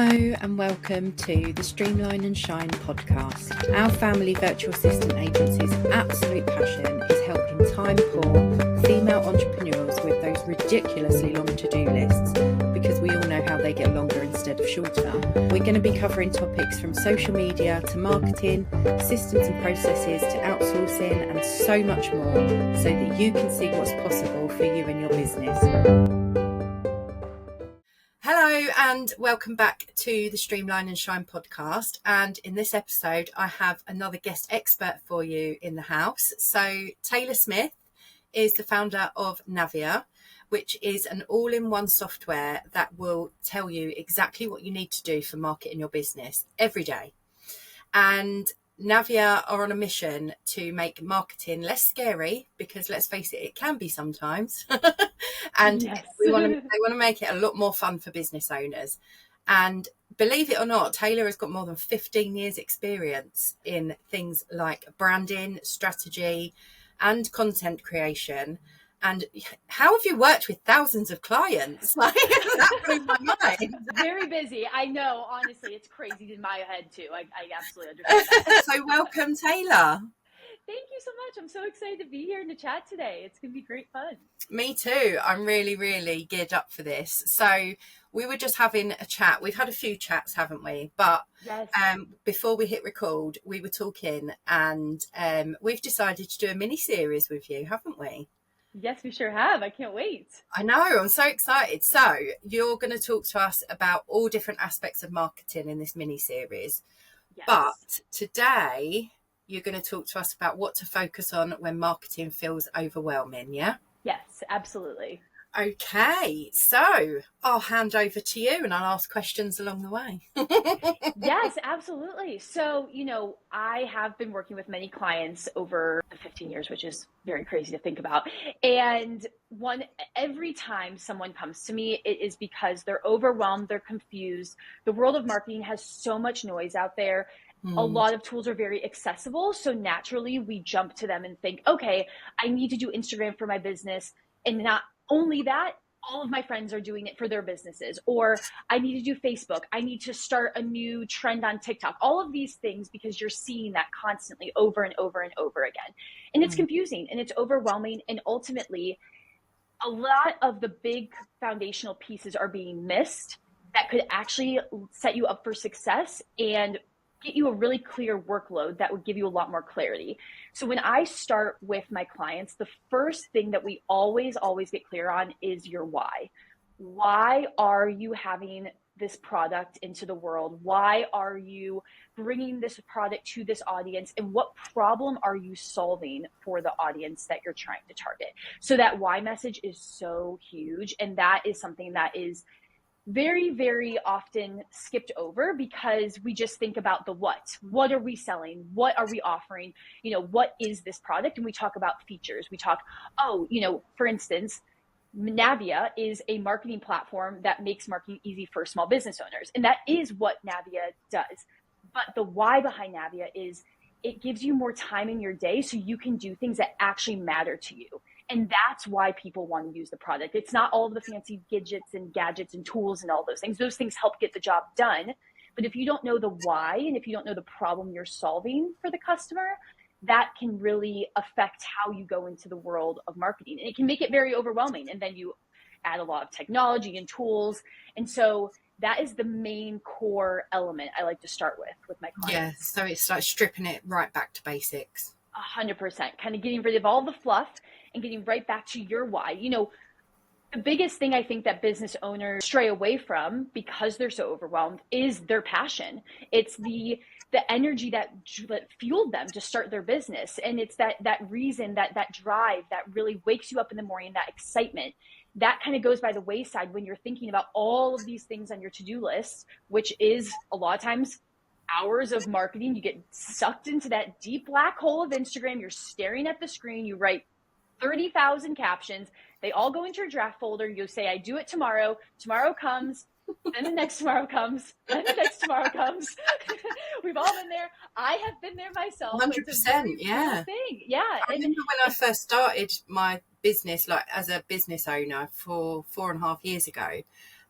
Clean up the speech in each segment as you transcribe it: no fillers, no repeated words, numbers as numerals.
Hello and welcome to the Streamline and Shine podcast. Our family virtual assistant agency's absolute passion is helping time-poor female entrepreneurs with those ridiculously long to-do lists, because we all know how they get longer instead of shorter. We're going to be covering topics from social media to marketing, systems and processes to outsourcing, and so much more, so that you can see what's possible for you and your business. Hello and welcome back to the Streamline and Shine podcast. And in this episode, I have another guest expert for you in the house. So Taylor Smith is the founder of Navia, which is an all-in-one software that will tell you exactly what you need to do for marketing your business every day. And Navia are on a mission to make marketing less scary, because let's face it, it can be sometimes. And yes. they want to make it a lot more fun for business owners. And believe it or not, Taylor has got more than 15 years experience in things like branding, strategy, and content creation. And how have you worked with thousands of clients? Like, that blew my mind. Very busy. I know, honestly, it's crazy in my head too. I absolutely understand that. So welcome, Taylor. Thank you so much. I'm so excited to be here and to chat today. It's going to be great fun. Me too. I'm really geared up for this. So we were just having a chat. We've had a few chats, haven't we? But yes. Before we hit record, we were talking, and we've decided to do a mini series with you, haven't we? Yes, we sure have. I can't wait. I know. I'm so excited. So you're going to talk to us about all different aspects of marketing in this mini series. Yes. But today you're going to talk to us about what to focus on when marketing feels overwhelming. Yeah? Yes, absolutely. Okay, so I'll hand over to you and I'll ask questions along the way. Yes, absolutely. So, I have been working with many clients over 15 years, which is very crazy to think about. And every time someone comes to me, it is because they're overwhelmed, they're confused. The world of marketing has so much noise out there. A lot of tools are very accessible. So naturally we jump to them and think, okay, I need to do Instagram for my business. And not only that, all of my friends are doing it for their businesses, or I need to do Facebook. I need to start a new trend on TikTok, all of these things, because you're seeing that constantly over and over and over again. And it's confusing and it's overwhelming. And ultimately, a lot of the big foundational pieces are being missed that could actually set you up for success and get you a really clear workload that would give you a lot more clarity. So when I start with my clients, the first thing that we always get clear on is your why. Why are you having this product into the world? Why are you bringing this product to this audience? And what problem are you solving for the audience that you're trying to target? So that why message is so huge. And that is something that is very, very often skipped over, because we just think about the what. What are we selling? What are we offering? What is this product? And we talk about features. We talk, for instance, Navia is a marketing platform that makes marketing easy for small business owners. And that is what Navia does. But the why behind Navia is it gives you more time in your day so you can do things that actually matter to you. And that's why people want to use the product. It's not all of the fancy gadgets and tools and all those things. Those things help get the job done. But if you don't know the why, and if you don't know the problem you're solving for the customer, that can really affect how you go into the world of marketing. And it can make it very overwhelming. And then you add a lot of technology and tools. And so that is the main core element I like to start with my clients. Yeah, so it's like stripping it right back to basics. 100%, kind of getting rid of all the fluff and getting right back to your why. The biggest thing I think that business owners stray away from because they're so overwhelmed is their passion. It's the energy that fueled them to start their business. And it's that reason, that drive that really wakes you up in the morning, that excitement. That kind of goes by the wayside when you're thinking about all of these things on your to-do list, which is a lot of times hours of marketing. You get sucked into that deep black hole of Instagram. You're staring at the screen. You write 30,000 captions. They all go into your draft folder. You say, I do it tomorrow. Tomorrow comes. Then the next tomorrow comes. Then the next tomorrow comes. We've all been there. I have been there myself. 100%. Yeah. Thing. Yeah. I remember when I first started my business, like as a business owner for 4.5 years ago,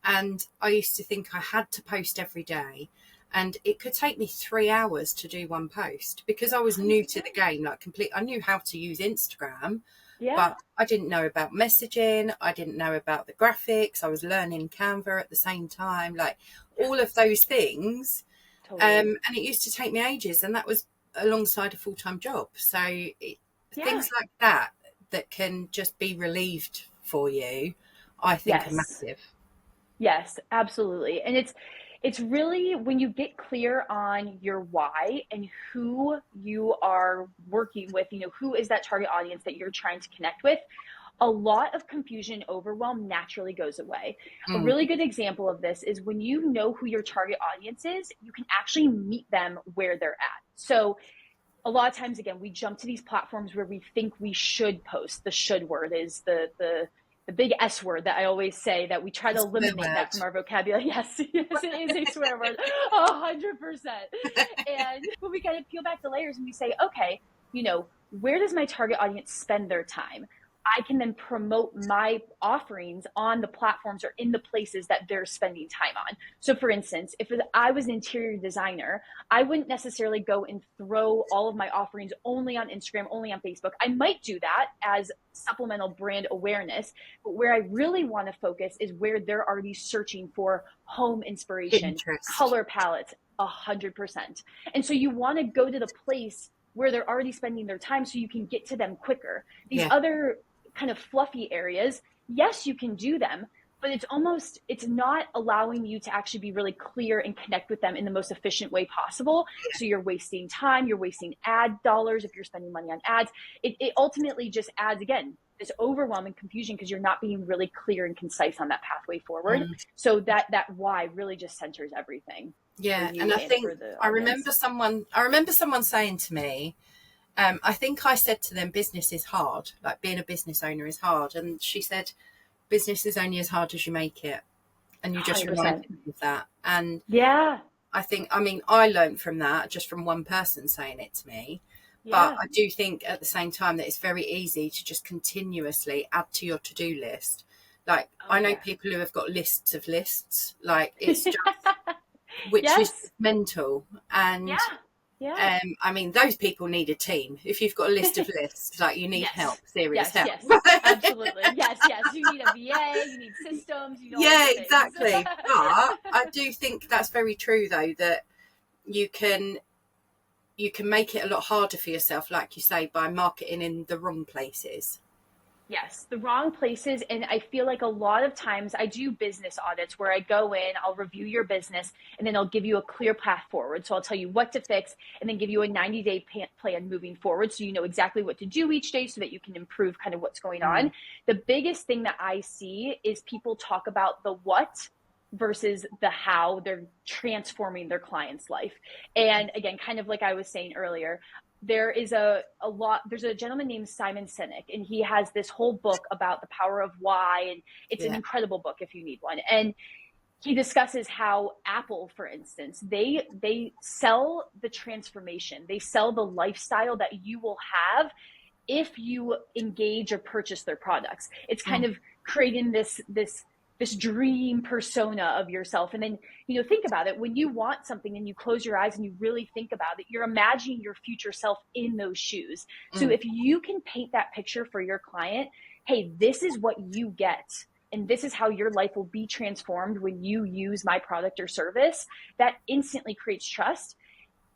And I used to think I had to post every day. And it could take me 3 hours to do one post because I was new to the game, I knew how to use Instagram, Yeah, but I didn't know about messaging. I didn't know about the graphics. I was learning Canva at the same time, like all of those things. totally. And it used to take me ages, and that was alongside a full-time job. So Yeah. things like that that can just be relieved for you, I think are Yes. massive. Yes, absolutely. And it's really when you get clear on your why and who you are working with, who is that target audience that you're trying to connect with, a lot of confusion, overwhelm naturally goes away. A Mm, really good example of this is when you know who your target audience is, you can actually meet them where they're at. So a lot of times, again, we jump to these platforms where we think we should post. The should word is the big S word that I always say, that we try to it's the eliminate word. that from our vocabulary. Yes, yes, it is a swear word, 100%. And when we kind of peel back the layers and we say, okay, where does my target audience spend their time? I can then promote my offerings on the platforms or in the places that they're spending time on. So for instance, if I was an interior designer, I wouldn't necessarily go and throw all of my offerings only on Instagram, only on Facebook. I might do that as supplemental brand awareness, but where I really want to focus is where they're already searching for home inspiration, Pinterest. color palettes, 100%. And so you want to go to the place where they're already spending their time so you can get to them quicker. These Yeah. other kind of fluffy areas, yes, you can do them, but it's not allowing you to actually be really clear and connect with them in the most efficient way possible. So you're wasting time, you're wasting ad dollars if you're spending money on ads. It ultimately just adds, again, this overwhelming confusion because you're not being really clear and concise on that pathway forward. Mm, So that why really just centers everything for yeah. you And I and think for the I audience. remember someone saying to me, I think I said to them, business is hard. Like being a business owner is hard. And she said, business is only as hard as you make it. And you just reminded 100%. me of that. And Yeah. I learned from that just from one person saying it to me. But Yeah. I do think at the same time that it's very easy to just continuously add to your to-do list. Like Oh, I know yeah. people who have got lists of lists. Like it's just, which is Yes. mental. And Yeah. Yeah. those people need a team. If you've got a list of lists, like you need help, Yes. serious Yes. help. Yes. Absolutely. Yes. Yes. You need a VA, you need systems, all Yeah, the things. exactly. But I do think that's very true, though, that you can you can make it a lot harder for yourself, like you say, by marketing in the wrong places. Yes, the wrong places. And I feel like a lot of times I do business audits where I go in, I'll review your business, and then I'll give you a clear path forward. So I'll tell you what to fix and then give you a 90-day plan moving forward. So you know exactly what to do each day so that you can improve kind of what's going on. Mm, The biggest thing that I see is people talk about the what versus the how they're transforming their client's life. And again, kind of like I was saying earlier, there is there's a gentleman named Simon Sinek, and he has this whole book about the power of why, and it's an yeah. incredible book if you need one. And he discusses how Apple, for instance, they sell the transformation, they sell the lifestyle that you will have if you engage or purchase their products. It's kind Mm, of creating this dream persona of yourself. And then, think about it. When you want something and you close your eyes and you really think about it, you're imagining your future self in those shoes. So mm, if you can paint that picture for your client, hey, this is what you get. And this is how your life will be transformed when you use my product or service, that instantly creates trust.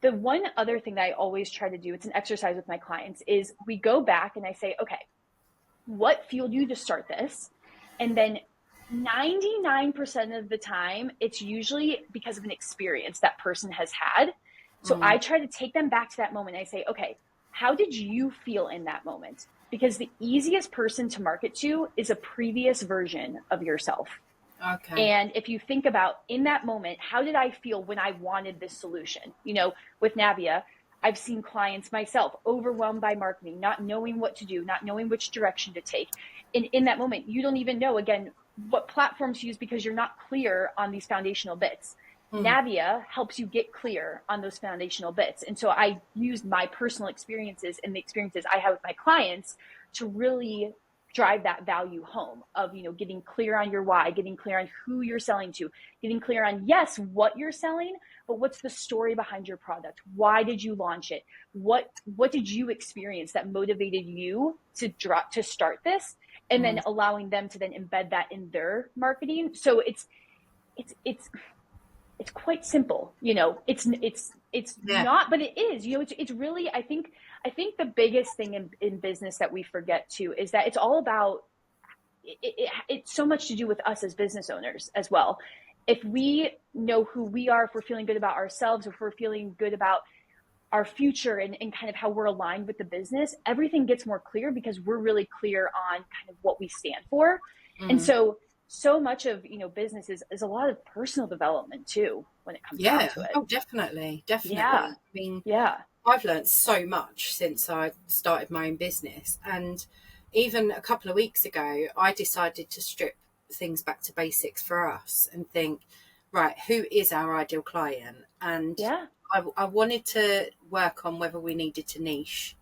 The one other thing that I always try to do, it's an exercise with my clients, is we go back and I say, okay, what fueled you to start this? And then 99% of the time, it's usually because of an experience that person has had. So mm, I try to take them back to that moment. I say, okay, how did you feel in that moment? Because the easiest person to market to is a previous version of yourself. okay. And if you think about in that moment, how did I feel when I wanted this solution? With Navia, I've seen clients myself overwhelmed by marketing, not knowing what to do, not knowing which direction to take. And in that moment, you don't even know, again, what platforms to use because you're not clear on these foundational bits. Mm, Navia helps you get clear on those foundational bits. And so I used my personal experiences and the experiences I have with my clients to really drive that value home of, you know, getting clear on your why, getting clear on who you're selling to, getting clear on, yes, what you're selling, but what's the story behind your product? Why did you launch it? What did you experience that motivated you to start this? And then allowing them to then embed that in their marketing. So it's quite simple, you know. It's not, but it is, you know. It's really, I think the biggest thing in business that we forget too is that it's all about it's so much to do with us as business owners as well. If we know who we are, if we're feeling good about ourselves, if we're feeling good about our future and kind of how we're aligned with the business, everything gets more clear because we're really clear on kind of what we stand for. And so much of, you know, business is a lot of personal development too, when it comes down to it. Oh, definitely. Yeah. I mean, yeah. I've learned so much since I started my own business. And even a couple of weeks ago, I decided to strip things back to basics for us and think, right, who is our ideal client? And I wanted to work on whether we needed to niche,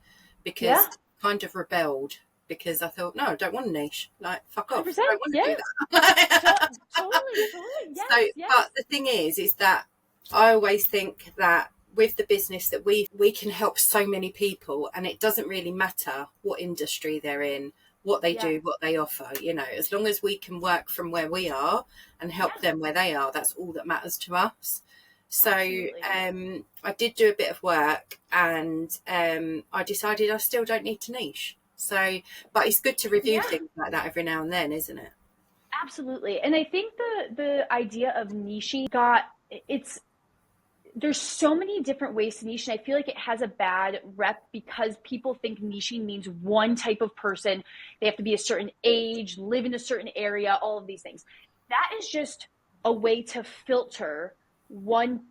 because I kind of rebelled, because I thought, no, I don't want a niche. Like, fuck off. I don't want to do that. Totally. Yes. But the thing is that I always think that with the business that we can help so many people, and it doesn't really matter what industry they're in, what they do, what they offer, you know, as long as we can work from where we are and help them where they are, that's all that matters to us. So I did do a bit of work, and I decided I still don't need to niche. So, but it's good to review things like that every now and then, isn't it? Absolutely. And I think the idea of niching there's so many different ways to niche, and I feel like it has a bad rep because people think niching means one type of person. They have to be a certain age, live in a certain area, all of these things. That is just a way to filter one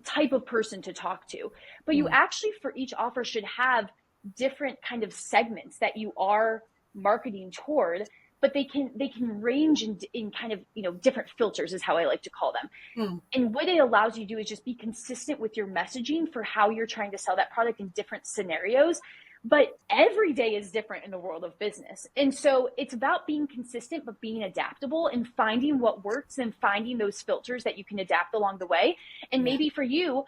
type of person to talk to. But you actually, for each offer, should have different kind of segments that you are marketing toward, but they can range in kind of, you know, different filters is how I like to call them. And what it allows you to do is just be consistent with your messaging for how you're trying to sell that product in different scenarios. But every day is different in the world of business. And so it's about being consistent, but being adaptable and finding what works and finding those filters that you can adapt along the way. And maybe for you,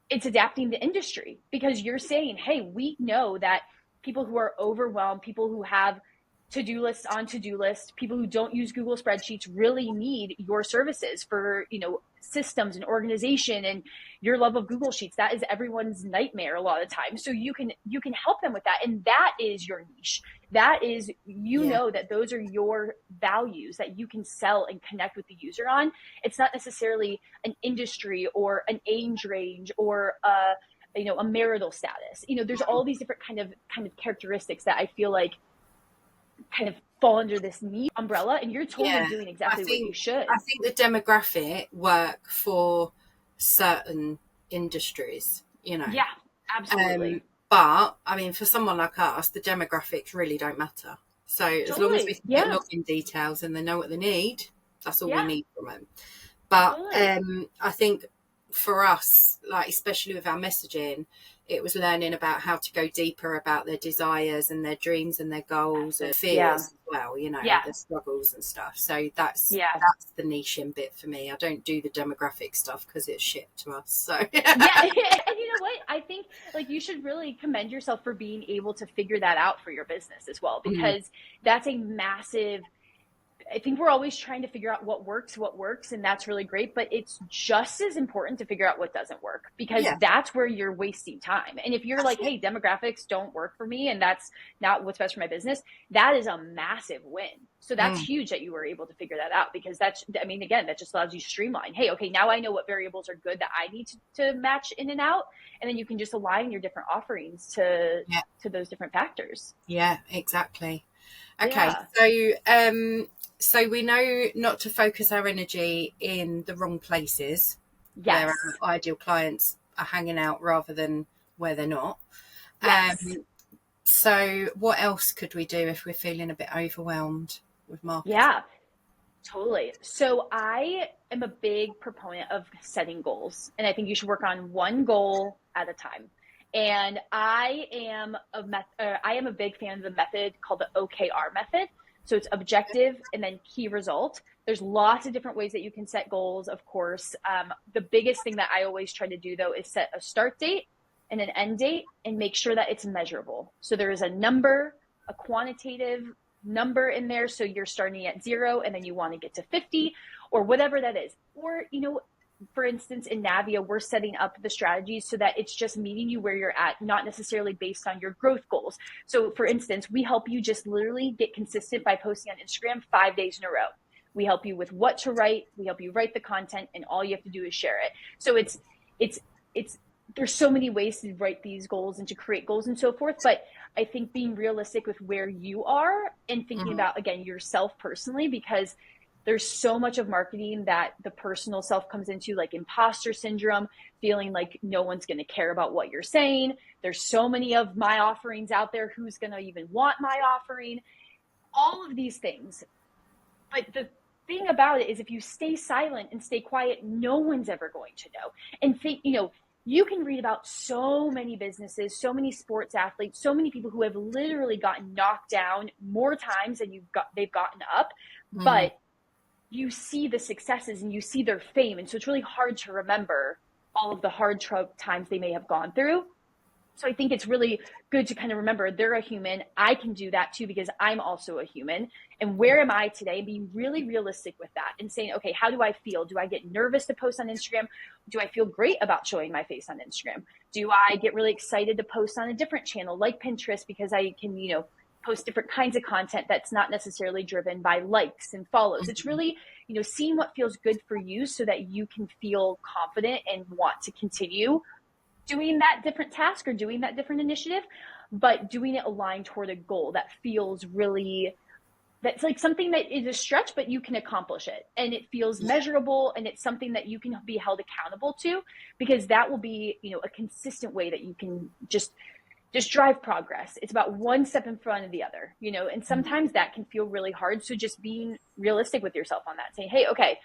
it's adapting the industry, because you're saying, hey, we know that people who are overwhelmed, people who have to-do lists on to-do lists, people who don't use Google spreadsheets really need your services for, you know, systems and organization, and your love of Google Sheets. That is everyone's nightmare a lot of times. So you can help them with that. And that is your niche. That is, you know, that those are your values that you can sell and connect with the user on. It's not necessarily an industry or an age range or a marital status. You know, there's all these different kind of characteristics that I feel like kind of fall under this niche umbrella, and you're totally doing exactly what you should. I think the demographic work for certain industries, you know. Yeah, absolutely. But I mean, for someone like us, the demographics really don't matter. So as long as we can get login details and they know what they need, that's all we need from them. But I think for us, like especially with our messaging, it was learning about how to go deeper about their desires and their dreams and their goals and fears as well, you know, their struggles and stuff. So that's the niching bit for me. I don't do the demographic stuff because it's shit to us. So and you know what? I think like you should really commend yourself for being able to figure that out for your business as well, because that's a massive. I think we're always trying to figure out what works, and that's really great. But it's just as important to figure out what doesn't work, because that's where you're wasting time. And if you're like, hey, demographics don't work for me, and that's not what's best for my business, that is a massive win. So that's huge that you were able to figure that out, because that just allows you to streamline. Hey, okay, now I know what variables are good that I need to match in and out. And then you can just align your different offerings to those different factors. Yeah, exactly. Okay. So we know not to focus our energy in the wrong places where our ideal clients are hanging out rather than where they're not. So what else could we do if we're feeling a bit overwhelmed with marketing? Yeah, totally. So I am a big proponent of setting goals, and I think you should work on one goal at a time. And I am a big fan of the method called the OKR method. So it's objective and then key result. There's lots of different ways that you can set goals, of course. The biggest thing that I always try to do, though, is set a start date and an end date and make sure that it's measurable. So there is a number, a quantitative number in there. So you're starting at 0 and then you want to get to 50 or whatever that is. Or, for instance, in Navia, we're setting up the strategies so that it's just meeting you where you're at, not necessarily based on your growth goals. So for instance, we help you just literally get consistent by posting on Instagram 5 days in a row. We help you with what to write. We help you write the content, and all you have to do is share it. So there's so many ways to write these goals and to create goals and so forth. But I think being realistic with where you are and thinking about, again, yourself personally, because there's so much of marketing that the personal self comes into, like imposter syndrome, feeling like no one's going to care about what you're saying. There's so many of my offerings out there. Who's going to even want my offering? All of these things. But the thing about it is, if you stay silent and stay quiet, no one's ever going to know. And think, you can read about so many businesses, so many sports athletes, so many people who have literally gotten knocked down more times than they've gotten up. But you see the successes and you see their fame. And so it's really hard to remember all of the hard times they may have gone through. So I think it's really good to kind of remember they're a human. I can do that too, because I'm also a human. And where am I today? Being really realistic with that and saying, okay, how do I feel? Do I get nervous to post on Instagram? Do I feel great about showing my face on Instagram? Do I get really excited to post on a different channel like Pinterest because I can, post different kinds of content that's not necessarily driven by likes and follows? It's really, seeing what feels good for you so that you can feel confident and want to continue doing that different task or doing that different initiative, but doing it aligned toward a goal that feels really, that's like something that is a stretch, but you can accomplish it. And it feels measurable, and it's something that you can be held accountable to, because that will be, a consistent way that you can just drive progress. It's about one step in front of the other, and sometimes that can feel really hard. So just being realistic with yourself on that, saying, hey, okay,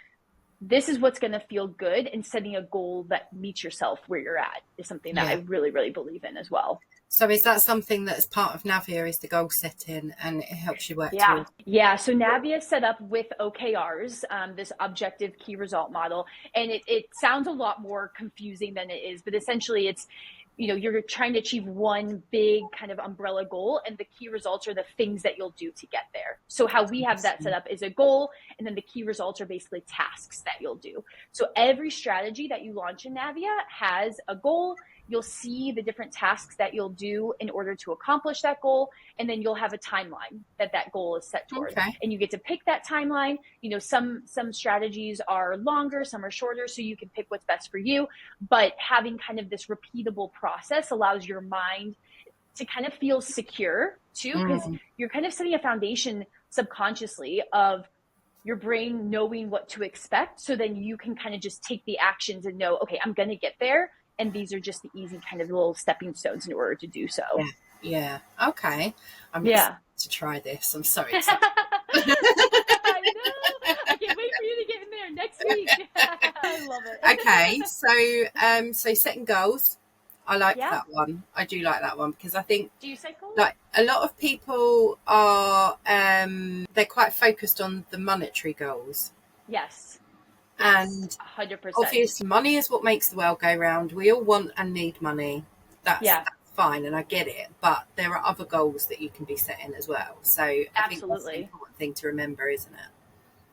this is what's going to feel good, and setting a goal that meets yourself where you're at is something that I really, really believe in as well. So is that something that's part of Navia, is the goal setting, and it helps you work towards? Yeah. So Navia is set up with OKRs, this objective key result model. And it sounds a lot more confusing than it is, but essentially it's, you're trying to achieve one big kind of umbrella goal, and the key results are the things that you'll do to get there. So how we have that set up is a goal, and then the key results are basically tasks that you'll do. So every strategy that you launch in Navia has a goal. You'll see the different tasks that you'll do in order to accomplish that goal. And then you'll have a timeline that goal is set towards. Okay. And you get to pick that timeline. Some strategies are longer, some are shorter, so you can pick what's best for you. But having kind of this repeatable process allows your mind to kind of feel secure too, because you're kind of setting a foundation subconsciously of your brain knowing what to expect. So then you can kind of just take the actions and know, okay, I'm going to get there. And these are just the easy kind of little stepping stones in order to do so. Yeah. Okay. I'm excited to try this. I'm so excited. I know. I can't wait for you to get in there next week. I love it. Okay. So setting goals. I like that one. I do like that one, because I think, do you set goals? Like a lot of people are, they're quite focused on the monetary goals. Yes. And 100%. Obviously money is what makes the world go round. We all want and need money. That's fine, and I get it, but there are other goals that you can be setting as well. So I think that's an important thing to remember, isn't it?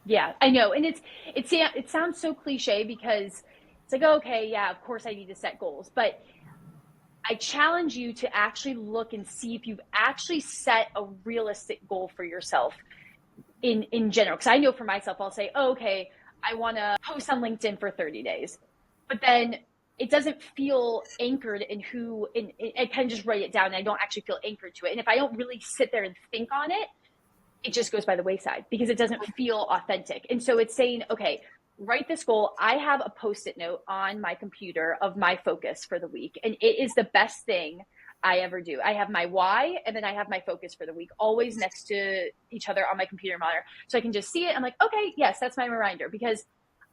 Yeah, I know. And it sounds so cliche, because it's like, okay, yeah, of course I need to set goals, but I challenge you to actually look and see if you've actually set a realistic goal for yourself in general. Because I know for myself, I'll say, oh, okay, I want to post on LinkedIn for 30 days, but then it doesn't feel anchored in I can just write it down, and I don't actually feel anchored to it. And if I don't really sit there and think on it, it just goes by the wayside, because it doesn't feel authentic. And so it's saying, okay, write this goal. I have a Post-it note on my computer of my focus for the week, and it is the best thing I ever do. I have my why, and then I have my focus for the week, always next to each other on my computer monitor. So I can just see it. I'm like, okay, yes, that's my reminder, because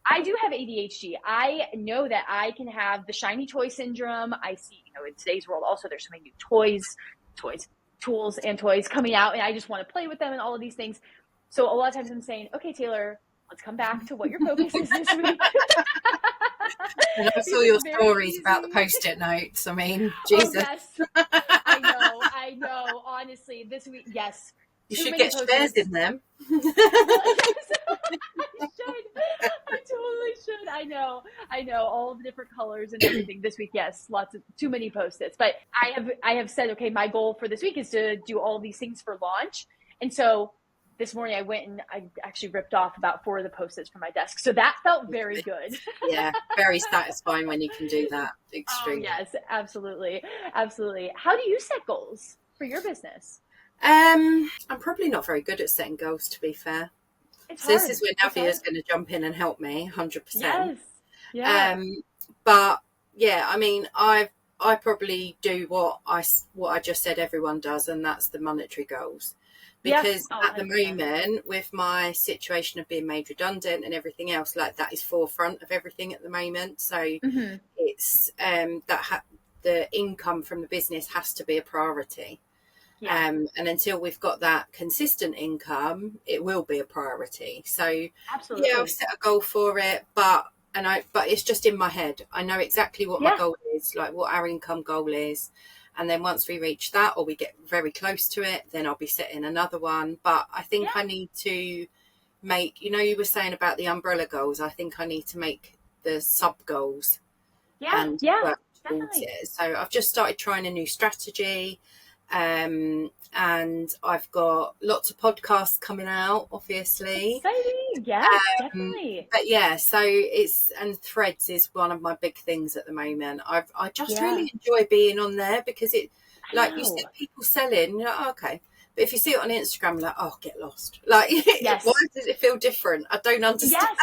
I do have ADHD. I know that I can have the shiny toy syndrome. I see, in today's world also, there's so many new tools and toys coming out, and I just want to play with them and all of these things. So a lot of times I'm saying, okay, Taylor, let's come back to what your focus is this week. And I saw your stories about the Post-it notes. I mean, Jesus. Oh, yes. I know. Honestly, this week, yes. You should get shares in them. Well, yes, I should. I totally should. I know all of the different colors and everything this week. Yes, too many Post-its. But I have said, okay, my goal for this week is to do all these things for launch. And so this morning I went and I actually ripped off about 4 of the Post-its from my desk. So that felt very good. Yeah, very satisfying when you can do that. Extremely. Oh, yes, absolutely. Absolutely. How do you set goals for your business? I'm probably not very good at setting goals, to be fair. It's so hard. This is where Navia's going to jump in and help me 100%. Yes. Yeah. But yeah, I mean, I probably do what I just said everyone does, and that's the monetary goals. Because at the moment, with my situation of being made redundant and everything else, like that is forefront of everything at the moment. So it's the income from the business has to be a priority. Yeah. And until we've got that consistent income, it will be a priority. So absolutely, yeah, I've set a goal for it, but it's just in my head. I know exactly what my goal is, like what our income goal is. And then once we reach that, or we get very close to it, then I'll be setting another one. But I think I need to make, you were saying about the umbrella goals. I think I need to make the sub goals. And work towards it. So I've just started trying a new strategy. And I've got lots of podcasts coming out, obviously. Exciting, yeah, definitely. But yeah, so and Threads is one of my big things at the moment. I just really enjoy being on there because it, like you see people selling, you're like, oh, okay. But if you see it on Instagram, you're like, oh, get lost. Like, why does it feel different? I don't understand.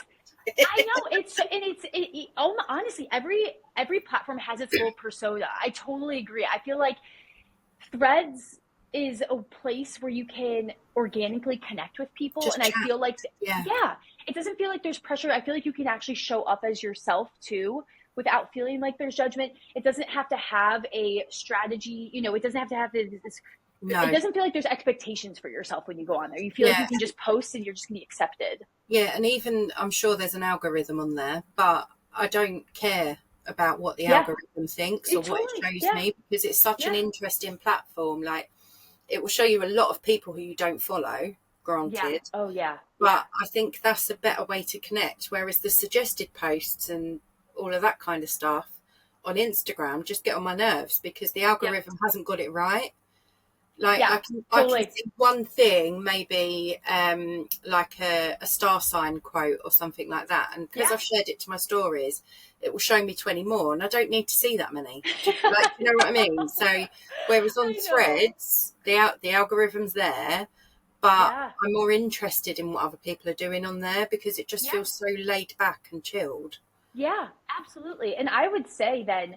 Yes. I know honestly, every platform has its little persona. I totally agree. I feel like Threads is a place where you can organically connect with people. Just chat. I feel like, it doesn't feel like there's pressure. I feel like you can actually show up as yourself too, without feeling like there's judgment. It doesn't have to have a strategy. It doesn't have to have this. No. It doesn't feel like there's expectations for yourself when you go on there. You feel like you can just post and you're just going to be accepted. Yeah. And even I'm sure there's an algorithm on there, but I don't care about what the algorithm thinks or what it shows me, because it's such an interesting platform. Like, it will show you a lot of people who you don't follow, granted. Oh yeah. But I think that's a better way to connect. Whereas the suggested posts and all of that kind of stuff on Instagram just get on my nerves because the algorithm hasn't got it right. Like I can see one thing, maybe like a star sign quote or something like that. And because I've shared it to my stories, it will show me 20 more, and I don't need to see that many. Like, you know what I mean? So whereas on Threads, the algorithm's there, but I'm more interested in what other people are doing on there because it just feels so laid back and chilled. Yeah, absolutely. And I would say then,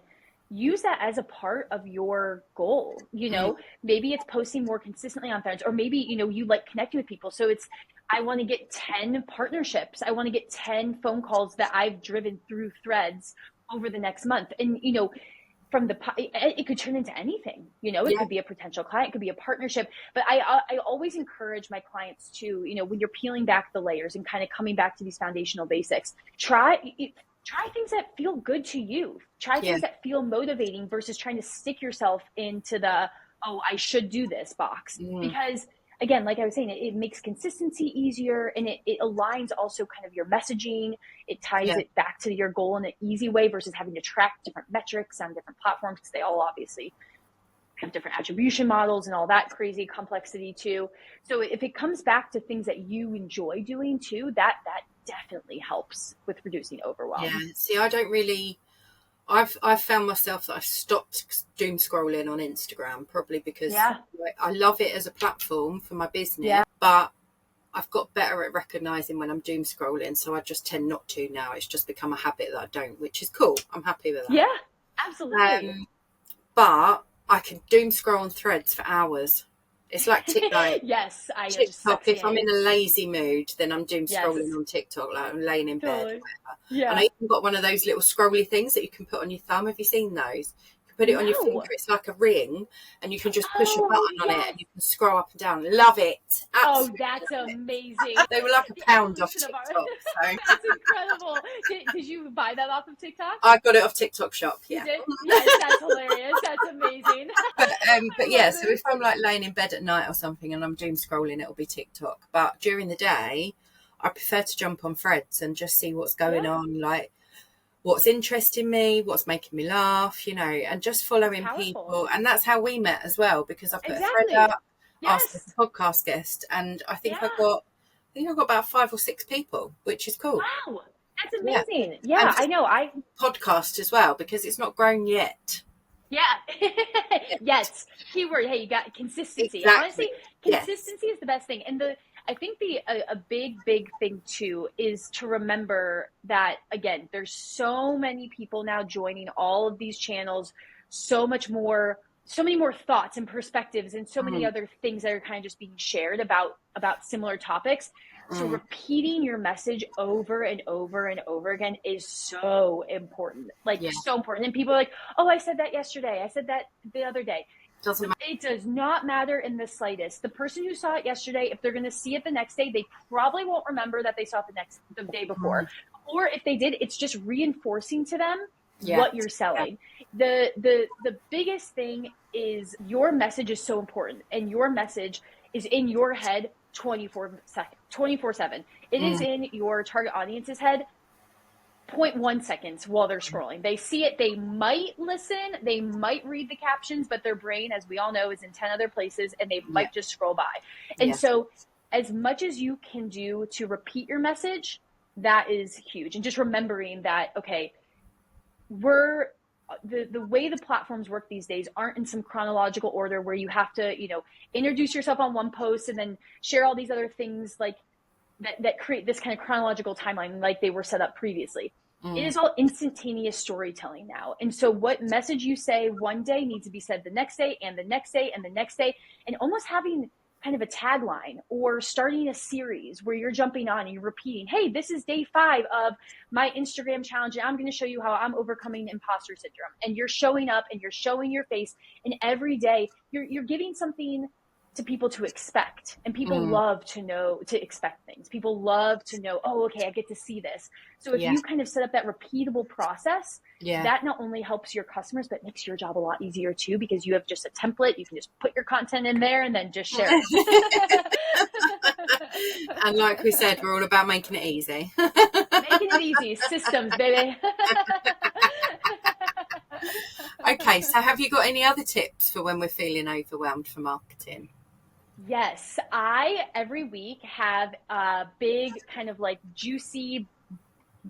use that as a part of your goal. Maybe it's posting more consistently on Threads, or maybe, you like connecting with people. So it's, I want to get 10 partnerships. I want to get 10 phone calls that I've driven through Threads over the next month. And, it could turn into anything, it could be a potential client, it could be a partnership. But I always encourage my clients to, when you're peeling back the layers and kind of coming back to these foundational basics, try things that feel good to you. Try things that feel motivating versus trying to stick yourself into the, oh, I should do this box. Because again, like I was saying, it makes consistency easier, and it aligns also kind of your messaging. It ties it back to your goal in an easy way versus having to track different metrics on different platforms, because they all obviously have different attribution models and all that crazy complexity too. So if it comes back to things that you enjoy doing too, that definitely helps with reducing overwhelm. Yeah. See, I don't really. I've found myself that I've stopped doom scrolling on Instagram, probably because I love it as a platform for my business, but I've got better at recognising when I'm doom scrolling, so I just tend not to now. It's just become a habit that I don't, which is cool. I'm happy with that. Yeah, absolutely. But I can doom scroll on Threads for hours. It's like TikTok. Yes, I TikTok. If I'm in a lazy mood, then I'm doom scrolling on TikTok, like I'm laying in bed. Or whatever. Yeah. And I even got one of those little scrolly things that you can put on your thumb. Have you seen those? You can put it on your No. finger. It's like a ring, and you can just push a Oh, button on it, yes. and you can scroll up and down. Love it. Oh, Absolutely. that's Love amazing. it. They were like a The pound off evolution of our TikTok. So that's incredible. Did you buy that off of TikTok? I got it off TikTok Shop. You Yeah. did? Yes, that's hilarious. That's amazing. But I yeah, love so it. if I'm like laying in bed at night or something and I'm doom scrolling, it'll be TikTok. But during the day, I prefer to jump on threads and just see what's going Yeah. on, like what's interesting me, what's making me laugh, and just following Powerful. people. And that's how we met as well, because I put a thread Exactly. up asking Yes. for podcast guest, and I think Yeah. I got about 5 or 6 people, which is cool. Wow. That's Yeah. amazing. Yeah, And I know. podcast as well, because it's not grown yet. Yeah. Yes. Keyword. Hey, you got consistency. Exactly. Honestly, consistency is the best thing. And I think a big thing too is to remember that, again, there's so many people now joining all of these channels, so many more thoughts and perspectives, and so many other things that are kind of just being shared about similar topics. So repeating your message over and over and over again is so important, so important. And people are like, oh, I said that yesterday. I said that the other day. Doesn't matter. It does not matter in the slightest. The person who saw it yesterday, if they're going to see it the next day, they probably won't remember that they saw it the day before. Or if they did, it's just reinforcing to them what you're selling. The biggest thing is your message is so important, and your message is in your head 24/7. It is in your target audience's head 0.1 seconds while they're scrolling. They see it, they might listen, they might read the captions, but their brain, as we all know, is in 10 other places, and they might just scroll by. And so as much as you can do to repeat your message, that is huge. And just remembering that, okay, the way the platforms work these days aren't in some chronological order where you have to, introduce yourself on one post and then share all these other things like that create this kind of chronological timeline like they were set up previously. It is all instantaneous storytelling now. And so what message you say one day needs to be said the next day and the next day and the next day, and almost having kind of a tagline or starting a series where you're jumping on and you're repeating, hey, this is day 5 of my Instagram challenge, and I'm going to show you how I'm overcoming imposter syndrome. And you're showing up and you're showing your face, and every day you're giving something to people to expect. And people love to expect things. People love to know, oh, okay, I get to see this. So if you kind of set up that repeatable process, that not only helps your customers, but makes your job a lot easier too, because you have just a template. You can just put your content in there and then just share it. And like we said, we're all about making it easy. Making it easy. Systems, baby. Okay, so have you got any other tips for when we're feeling overwhelmed for marketing? Yes, I every week have a big kind of like juicy,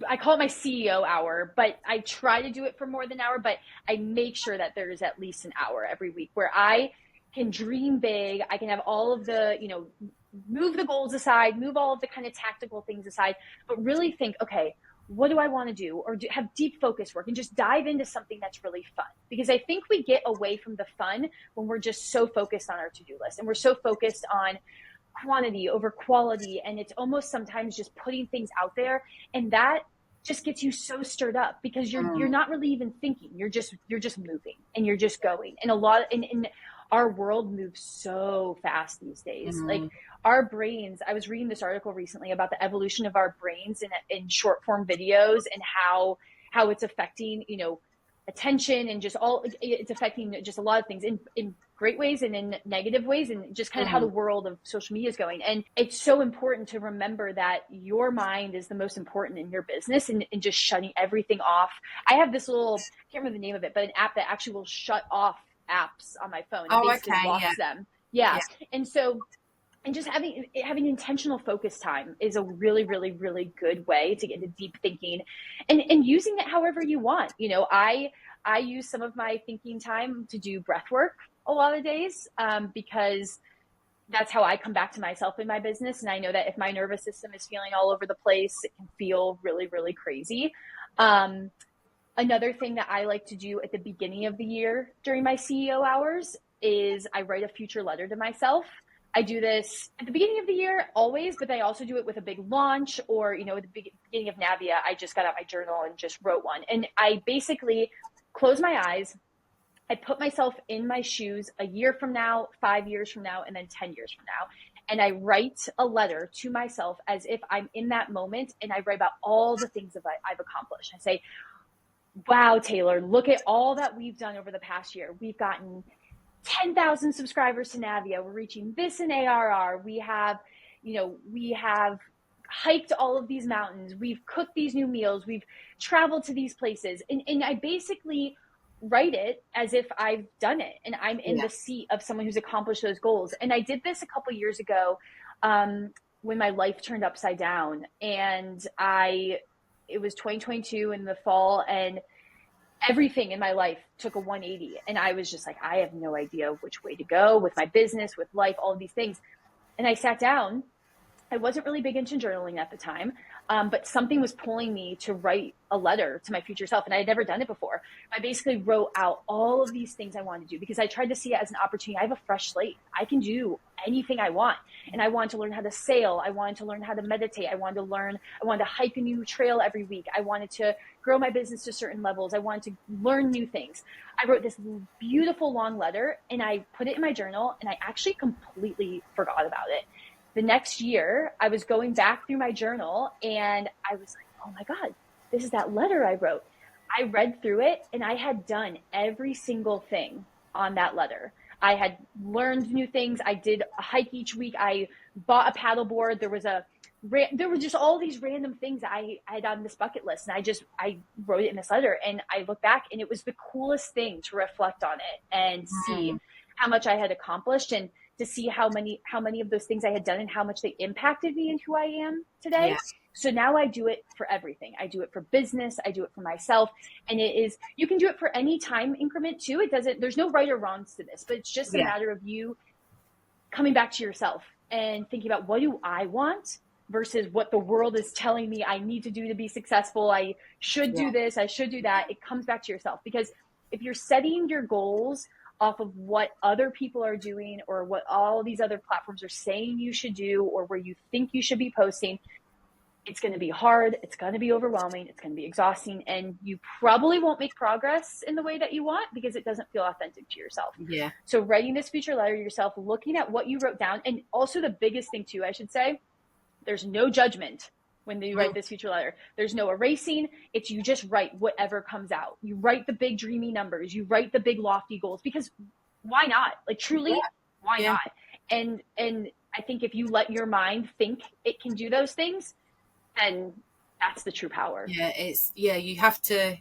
I call it my CEO hour, but I try to do it for more than an hour, but I make sure that there is at least an hour every week where I can dream big. I can have all of the, move the goals aside, move all of the kind of tactical things aside, but really think, okay, what do I want to do? Or have deep focus work and just dive into something that's really fun. Because I think we get away from the fun when we're just so focused on our to-do list and we're so focused on quantity over quality. And it's almost sometimes just putting things out there, and that just gets you so stirred up because you're not really even thinking. You're just moving and you're just going. And in our world moves so fast these days. Like our brains, I was reading this article recently about the evolution of our brains in short form videos and how it's affecting, attention and it's affecting just a lot of things in great ways and in negative ways, and just kind of how the world of social media is going. And it's so important to remember that your mind is the most important in your business, and just shutting everything off. I have this little, I can't remember the name of it, but an app that actually will shut off apps on my phone and basically locks them. Yeah. And so, and just having intentional focus time is a really, really, really good way to get into deep thinking and using it however you want. I use some of my thinking time to do breath work a lot of days because that's how I come back to myself in my business. And I know that if my nervous system is feeling all over the place, it can feel really, really crazy. Another thing that I like to do at the beginning of the year during my CEO hours is I write a future letter to myself. I do this at the beginning of the year always, but I also do it with a big launch or, at the beginning of Navia, I just got out my journal and just wrote one. And I basically close my eyes I put myself in my shoes a year from now, 5 years from now, and then 10 years from now. And I write a letter to myself as if I'm in that moment, and I write about all the things that I've accomplished. I say, wow, Taylor, look at all that we've done over the past year. We've gotten 10,000 subscribers to Navia. We're reaching this in ARR. We have hiked all of these mountains. We've cooked these new meals. We've traveled to these places. And I basically write it as if I've done it and I'm in the seat of someone who's accomplished those goals. And I did this a couple of years ago when my life turned upside down, and it was 2022 in the fall, and everything in my life took a 180. And I was just like, I have no idea which way to go with my business, with life, all of these things. And I sat down. I wasn't really big into journaling at the time, but something was pulling me to write a letter to my future self, and I had never done it before. I basically wrote out all of these things I wanted to do because I tried to see it as an opportunity. I have a fresh slate. I can do anything I want, and I wanted to learn how to sail. I wanted to learn how to meditate. I wanted to hike a new trail every week. I wanted to grow my business to certain levels. I wanted to learn new things. I wrote this beautiful long letter, and I put it in my journal, and I actually completely forgot about it. The next year, I was going back through my journal, and I was like, oh my God, this is that letter I wrote. I read through it, and I had done every single thing on that letter. I had learned new things. I did a hike each week. I bought a paddleboard. There were just all these random things I had on this bucket list, and I wrote it in this letter, and I look back, and it was the coolest thing to reflect on it and see how much I had accomplished, and to see how many of those things I had done and how much they impacted me and who I am today. Yeah. So now I do it for everything. I do it for business. I do it for myself. And you can do it for any time increment too. There's no right or wrongs to this, but it's just a matter of you coming back to yourself and thinking about, what do I want versus what the world is telling me I need to do to be successful. I should do this. I should do that. It comes back to yourself, because if you're setting your goals off of what other people are doing or what all these other platforms are saying you should do or where you think you should be posting, it's going to be hard. It's going to be overwhelming. It's going to be exhausting. And you probably won't make progress in the way that you want because it doesn't feel authentic to yourself. Yeah. So writing this future letter to yourself, looking at what you wrote down. And also the biggest thing too, I should say, there's no judgment when you write this future letter. There's no erasing. It's you just write whatever comes out. You write the big dreamy numbers. You write the big lofty goals, because why not? Like truly, why not? And I think if you let your mind think it can do those things, then that's the true power. You have to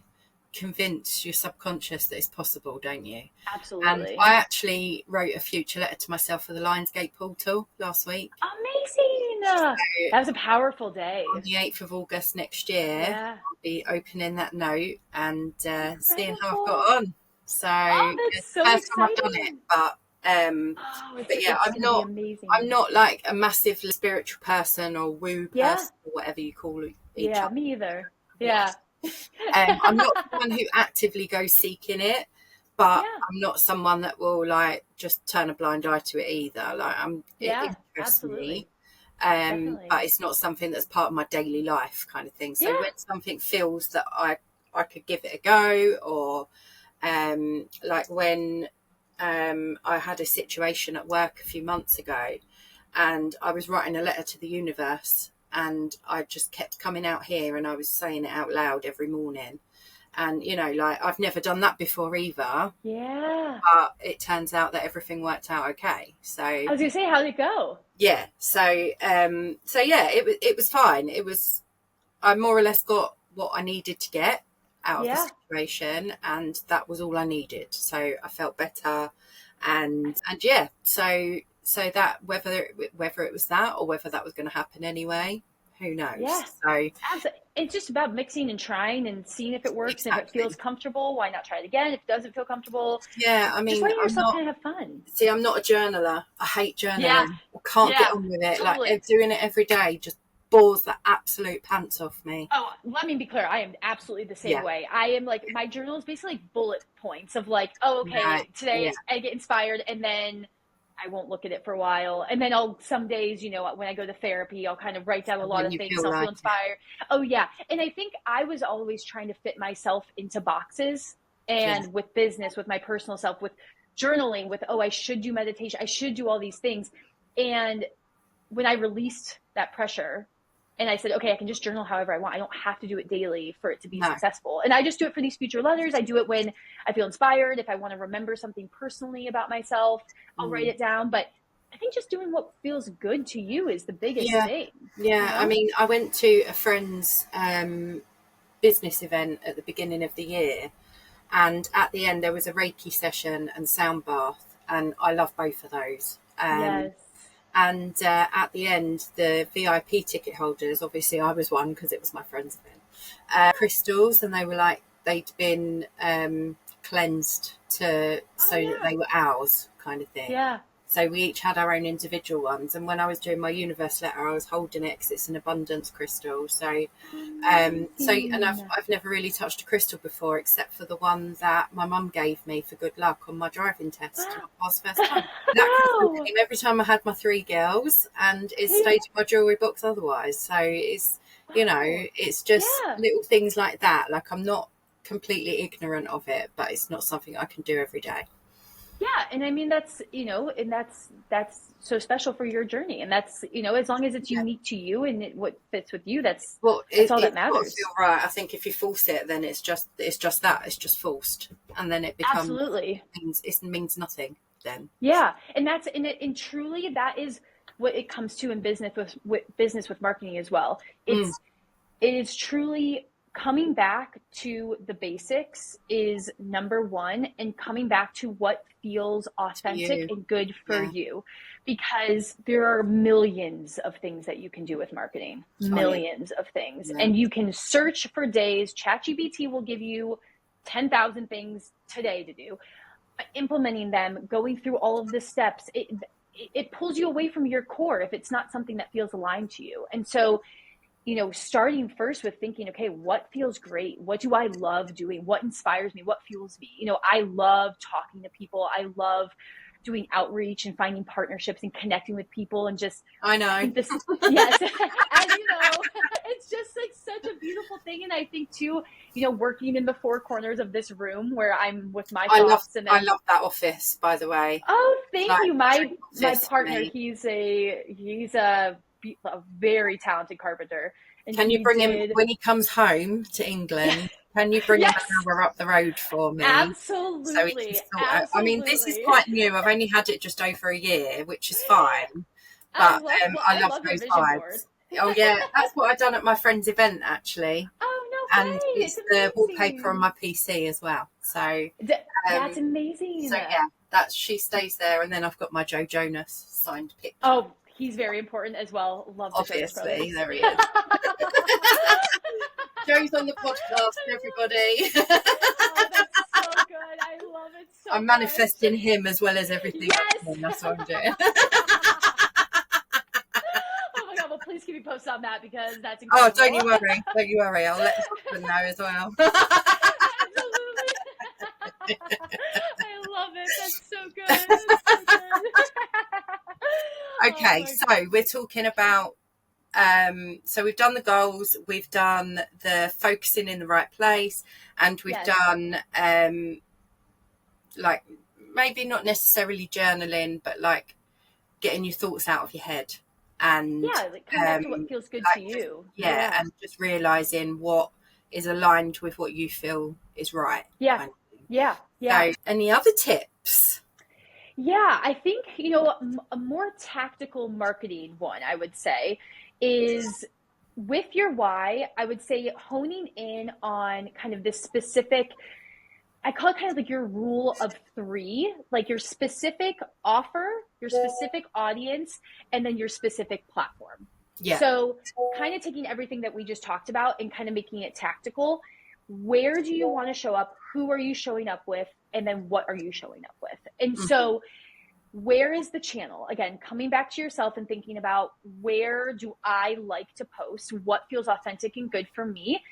convince your subconscious that it's possible, don't you? Absolutely. And I actually wrote a future letter to myself for the Lionsgate portal last week. Amazing. So, that was a powerful day. On the 8th of August next year, I'll be opening that note and seeing how I've got on. So, it's the first time I've done it, but I'm not like a massive spiritual person or woo person or whatever you call it. Me either. Yeah. I'm not someone who actively goes seeking it, but I'm not someone that will like just turn a blind eye to it either. Like it interests me. But it's not something that's part of my daily life kind of thing. So when something feels that I could give it a go, or like when I had a situation at work a few months ago and I was writing a letter to the universe, and I just kept coming out here and I was saying it out loud every morning. And, like I've never done that before either. Yeah. But it turns out that everything worked out okay. So I was going to say, how did it go? Yeah. It was fine. I more or less got what I needed to get out of the situation, and that was all I needed. So I felt better. So that whether it was that or whether that was going to happen anyway, who knows? Yeah. So it's just about mixing and trying and seeing if it works. Exactly. And if it feels comfortable, why not try it again? If it doesn't feel comfortable, I mean, just let yourself kind of have fun. See, I'm not a journaler. I hate journaling. I can't get on with it. Totally. Like doing it every day just bores the absolute pants off me. Oh, let me be clear. I am absolutely the same way. I am like, my journal is basically bullet points of like, today I get inspired, and then I won't look at it for a while. And then some days, when I go to therapy, I'll kind of write down a lot of things. I'll feel inspired. Oh yeah. And I think I was always trying to fit myself into boxes and with business, with my personal self, with journaling, with, I should do meditation, I should do all these things. And when I released that pressure and I said, okay, I can just journal however I want. I don't have to do it daily for it to be successful. And I just do it for these future letters. I do it when I feel inspired. If I want to remember something personally about myself, I'll write it down. But I think just doing what feels good to you is the biggest thing. Yeah. You know? I mean, I went to a friend's business event at the beginning of the year, and at the end there was a Reiki session and sound bath, and I love both of those. Yes. And at the end, the VIP ticket holders, obviously I was one because it was my friend's event, crystals, and they were like, they'd been cleansed that they were ours, kind of thing. Yeah. So we each had our own individual ones. And when I was doing my universe letter, I was holding it because it's an abundance crystal. So, and I've never really touched a crystal before, except for the one that my mum gave me for good luck on my driving test. I passed first time. That crystal came every time I had my 3 girls, and it stayed in my jewellery box otherwise. So it's, you know, it's just little things like that. Like, I'm not completely ignorant of it, but it's not something I can do every day. Yeah. And I mean, that's, you know, and that's so special for your journey. And that's, you know, as long as it's unique to you and what fits with you, that's all that matters. Feel right. I think if you force it, then it's just forced. And then it becomes, absolutely, it means nothing then. Yeah. And truly that is what it comes to in business with marketing as well. It is truly coming back to the basics is number one, and coming back to what feels authentic and good for you, because there are millions of things that you can do with marketing, millions of things, and you can search for days. ChatGPT will give you 10,000 things today to do. Implementing them, going through all of the steps, it pulls you away from your core if it's not something that feels aligned to you. And so, you know, starting first with thinking, okay, what feels great? What do I love doing? What inspires me? What fuels me? You know, I love talking to people. I love doing outreach and finding partnerships and connecting with people and just, I know. Yes. As you know, it's just like such a beautiful thing. And I think too, you know, working in the 4 corners of this room where I'm with my thoughts. I love that office, by the way. Oh, thank you. My partner, he's a very talented carpenter. And can you bring him when he comes home to England? Can you bring him an hour up the road for me? Absolutely. So he can I mean, this is quite new. I've only had it just over a year, which is fine. But I love those vibes. Oh yeah, that's what I've done at my friend's event actually. Oh no way! And it's the wallpaper on my PC as well. So that's amazing. So yeah, she stays there, and then I've got my Joe Jonas signed picture. Oh, he's very important as well. Love the obviously, there he is. Joe's on the podcast, everybody. Oh, that's so good. I love it so I'm manifesting him as well as everything else. That's what I'm doing. Oh my God, well, please keep me posted on that because that's incredible. Oh, don't you worry. I'll let the husband know as well. Absolutely. I love it. That's so good. Okay, so we're talking about so we've done the goals, we've done the focusing in the right place, and we've done like maybe not necessarily journaling, but like getting your thoughts out of your head and like come back to what feels good to you. And just realizing what is aligned with what you feel is right. Yeah. So, any other tips? Yeah, I think, you know, a more tactical marketing one, I would say, is with your why. I would say honing in on kind of this specific, I call it kind of like your rule of 3, like your specific offer, your specific audience, and then your specific platform. Yeah. So kind of taking everything that we just talked about and kind of making it tactical. Where do you want to show up? Who are you showing up with? And then what are you showing up with? And so where is the channel? Again, coming back to yourself and thinking about where do I like to post? What feels authentic and good for me?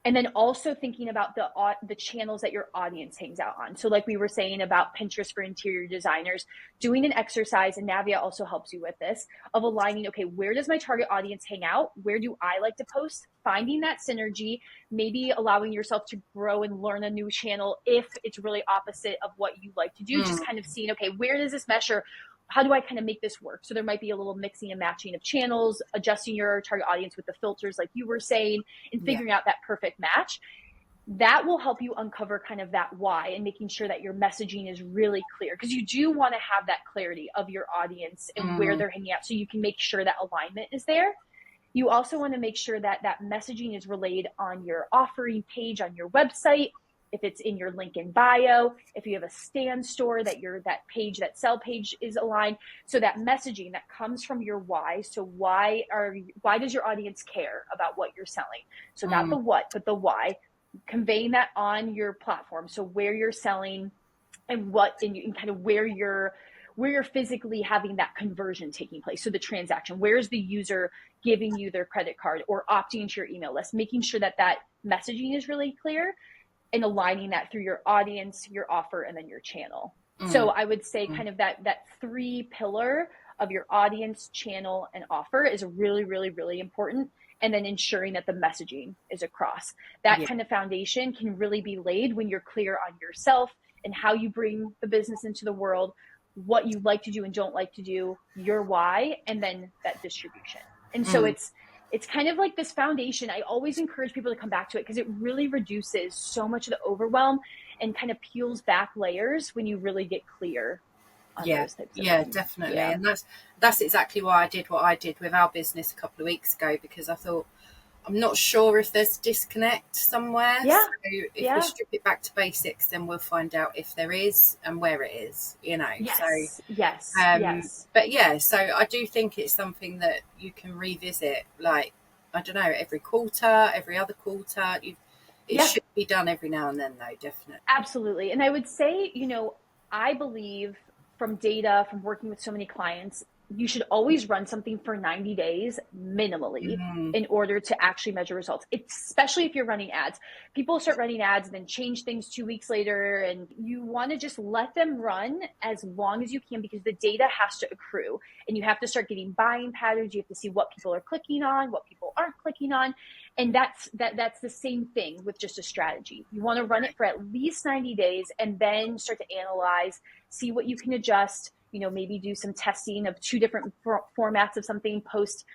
And then also thinking about the channels that your audience hangs out on. So like we were saying about Pinterest for interior designers, doing an exercise, and Navia also helps you with this, of aligning, okay, where does my target audience hang out? Where do I like to post? Finding that synergy, maybe allowing yourself to grow and learn a new channel if it's really opposite of what you like to do. Just kind of seeing, okay, where does this mesh, or how do I kind of make this work? So there might be a little mixing and matching of channels, adjusting your target audience with the filters, like you were saying, and figuring out that perfect match. That will help you uncover kind of that why, and making sure that your messaging is really clear, because you do want to have that clarity of your audience and where they're hanging out, so you can make sure that alignment is there. You also want to make sure that that messaging is relayed on your offering page on your website, if it's in your link in bio, if you have a stand store, that that sell page is aligned. So that messaging that comes from your why. So why does your audience care about what you're selling? So not the what, but the why, conveying that on your platform. So where you're selling and kind of where you're physically having that conversion taking place. So the transaction, where's the user giving you their credit card or opting into your email list, making sure that that messaging is really clear, and aligning that through your audience, your offer, and then your channel. So I would say kind of that 3 pillar of your audience, channel, and offer is really, really, really important. And then ensuring that the messaging is across. That kind of foundation can really be laid when you're clear on yourself and how you bring the business into the world, what you like to do and don't like to do, your why, and then that distribution. And so it's kind of like this foundation. I always encourage people to come back to it, because it really reduces so much of the overwhelm and kind of peels back layers when you really get clear on those types of things. Definitely. And that's exactly why I did what I did with our business a couple of weeks ago, because I thought, I'm not sure if there's disconnect somewhere. So if we strip it back to basics, then we'll find out if there is and where it is, you know. But yeah, so I do think it's something that you can revisit, like, I don't know, every quarter, every other quarter. It should be done every now and then, though, definitely. Absolutely. And I would say, you know, I believe from data, from working with so many clients, you should always run something for 90 days minimally in order to actually measure results, especially if you're running ads. People start running ads and then change things 2 weeks later, and you want to just let them run as long as you can, because the data has to accrue, and you have to start getting buying patterns. You have to see what people are clicking on, what people aren't clicking on. And that's the same thing with just a strategy. You want to run it for at least 90 days and then start to analyze, see what you can adjust. You know, maybe do some testing of 2 different formats of something, post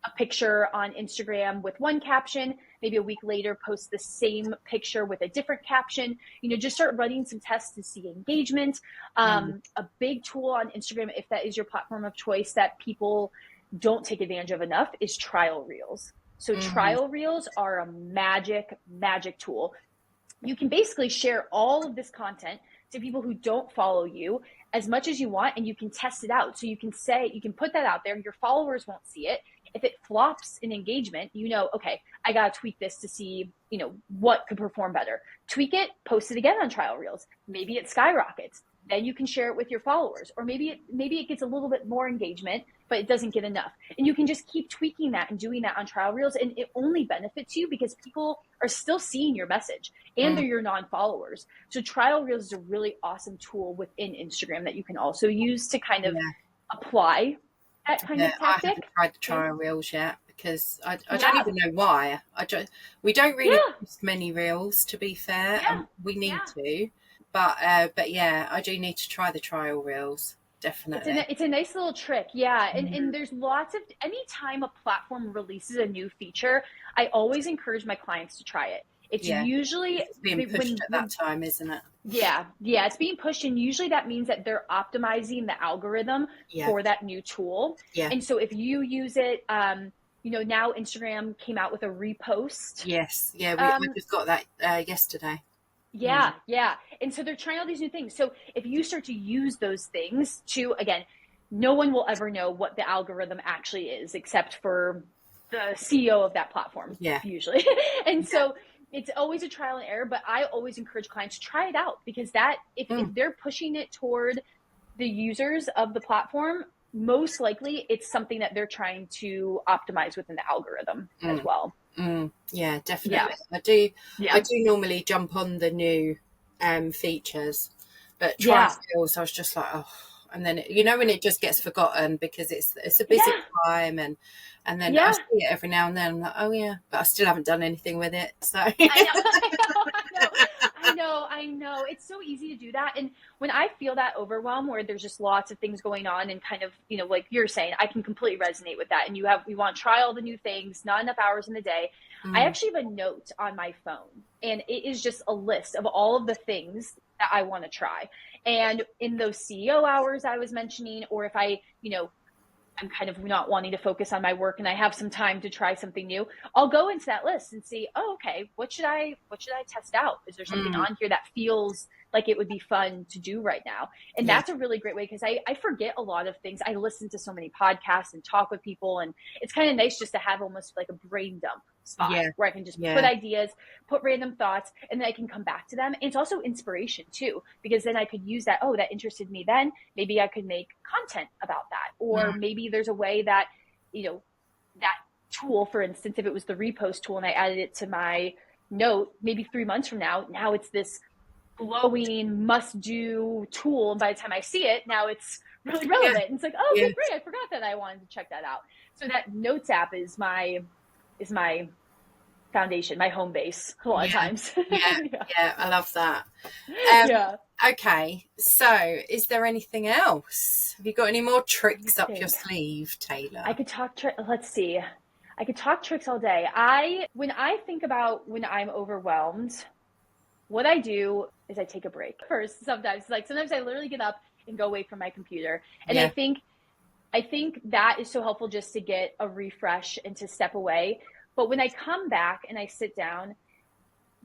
a picture on Instagram with one caption, maybe a week later, post the same picture with a different caption, you know, just start running some tests to see engagement. A big tool on Instagram, if that is your platform of choice, that people don't take advantage of enough, is trial reels. So trial reels are a magic tool. You can basically share all of this content to people who don't follow you as much as you want, and you can test it out. So you can put that out there. Your followers won't see it. If it flops in engagement, you know, okay, I got to tweak this to see, you know, what could perform better. Tweak it, post it again on trial reels. Maybe it skyrockets. Then you can share it with your followers. Or maybe it gets a little bit more engagement, but it doesn't get enough. And you can just keep tweaking that and doing that on trial reels. And it only benefits you because people are still seeing your message, and they're your non-followers. So trial reels is a really awesome tool within Instagram that you can also use to kind of apply that kind of tactic. I haven't tried the trial reels yet, because I don't even know why. We don't really post many reels, to be fair. We need to. But yeah, I do need to try the trial reels. Definitely. It's a nice little trick. Yeah. And there's lots of, anytime a platform releases a new feature, I always encourage my clients to try it. It's usually being pushed at that time, isn't it? Yeah. It's being pushed. And usually that means that they're optimizing the algorithm for that new tool. Yeah. And so if you use it, you know, now Instagram came out with a repost. Yes. Yeah. We just got that yesterday. Yeah. And so they're trying all these new things. So if you start to use those things to, again, no one will ever know what the algorithm actually is except for the CEO of that platform, usually. And so it's always a trial and error, but I always encourage clients to try it out, because that, if they're pushing it toward the users of the platform, most likely it's something that they're trying to optimize within the algorithm as well. Yeah, Yeah. definitely. Yeah. I do normally jump on the new features, but Yeah. trials I was just like, oh, and then when it just gets forgotten because it's a busy Yeah. time, and then I Yeah. see it every now and then. I'm like, oh yeah, but I still haven't done anything with it. So I know, I know. It's so easy to do that. And when I feel that overwhelm where there's just lots of things going on and kind of, like you're saying, I can completely resonate with that. And we want to try all the new things, not enough hours in the day. I actually have a note on my phone, and it is just a list of all of the things that I want to try. And in those CEO hours I was mentioning, or if I'm kind of not wanting to focus on my work and I have some time to try something new, I'll go into that list and see, oh, okay, what should I test out? Is there something on here that feels like it would be fun to do right now? And that's a really great way, because I forget a lot of things. I listen to so many podcasts and talk with people, and it's kind of nice just to have almost like a brain dump spot where I can just put ideas, put random thoughts, and then I can come back to them. And it's also inspiration too, because then I could use that, oh, that interested me then. Maybe I could make content about that. Or maybe there's a way that, that tool, for instance, if it was the repost tool and I added it to my note, maybe 3 months from now it's this glowing must-do tool. And by the time I see it, now it's really relevant. And it's like, oh, okay, great. I forgot that I wanted to check that out. So that Notes app is my foundation, my home base a lot of times. Yeah, I love that. Okay, so is there anything else? Have you got any more tricks up your sleeve, Taylor? I could talk let's see. I could talk tricks all day. When I think about when I'm overwhelmed, what I do is I take a break first. Sometimes I literally get up and go away from my computer. And I think that is so helpful, just to get a refresh and to step away. But when I come back and I sit down,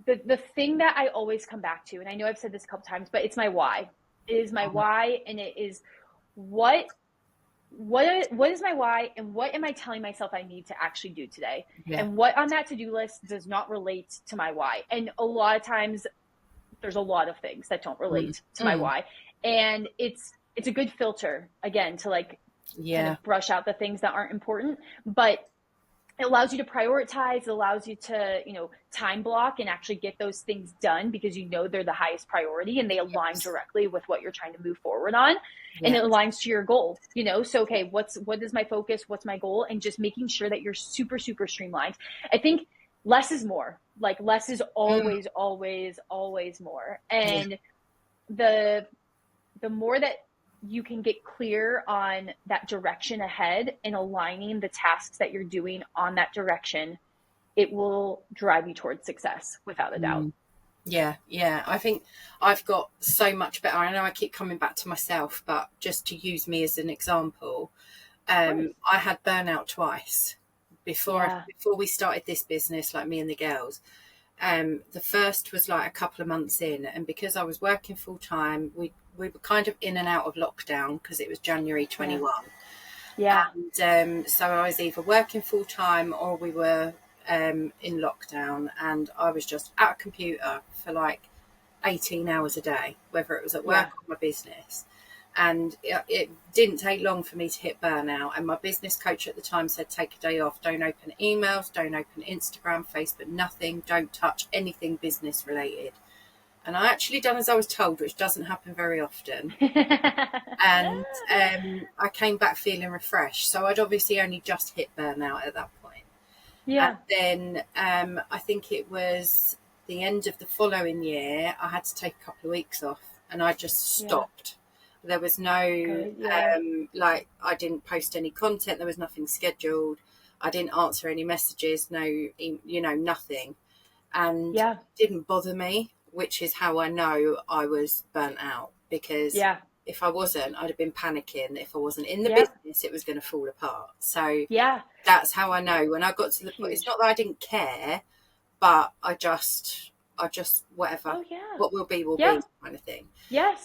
the thing that I always come back to, and I know I've said this a couple times, but it's my why. It is my why, and it is what is my why, and what am I telling myself I need to actually do today? And what on that to-do list does not relate to my why? And a lot of times there's a lot of things that don't relate to my why. And it's a good filter, again, to kind of brush out the things that aren't important. But it allows you to prioritize. It allows you to, time block and actually get those things done, because they're the highest priority and they align directly with what you're trying to move forward on. And it aligns to your goal, So, okay, what is my focus? What's my goal? And just making sure that you're super, super streamlined. I think less is more. Less is always, always, always more. And the more that you can get clear on that direction ahead and aligning the tasks that you're doing on that direction, it will drive you towards success without a doubt. Yeah. I think I've got so much better. I know I keep coming back to myself, but just to use me as an example, I had burnout twice before we started this business, me and the girls. The first was a couple of months in, and because I was working full time, we were kind of in and out of lockdown because it was January 21. And so I was either working full time or we were in lockdown, and I was just at a computer for 18 hours a day, whether it was at work or my business. And it didn't take long for me to hit burnout. And my business coach at the time said, take a day off, don't open emails, don't open Instagram, Facebook, nothing, don't touch anything business related. And I actually done as I was told, which doesn't happen very often. And I came back feeling refreshed. So I'd obviously only just hit burnout at that point. And then I think it was the end of the following year, I had to take a couple of weeks off, and I just stopped. There was no, I didn't post any content. There was nothing scheduled. I didn't answer any messages, nothing. And it didn't bother me, which is how I know I was burnt out, because if I wasn't, I'd have been panicking. If I wasn't in the business, it was going to fall apart. So that's how I know. When I got to the point, it's not that I didn't care, but I just whatever, what will be kind of thing.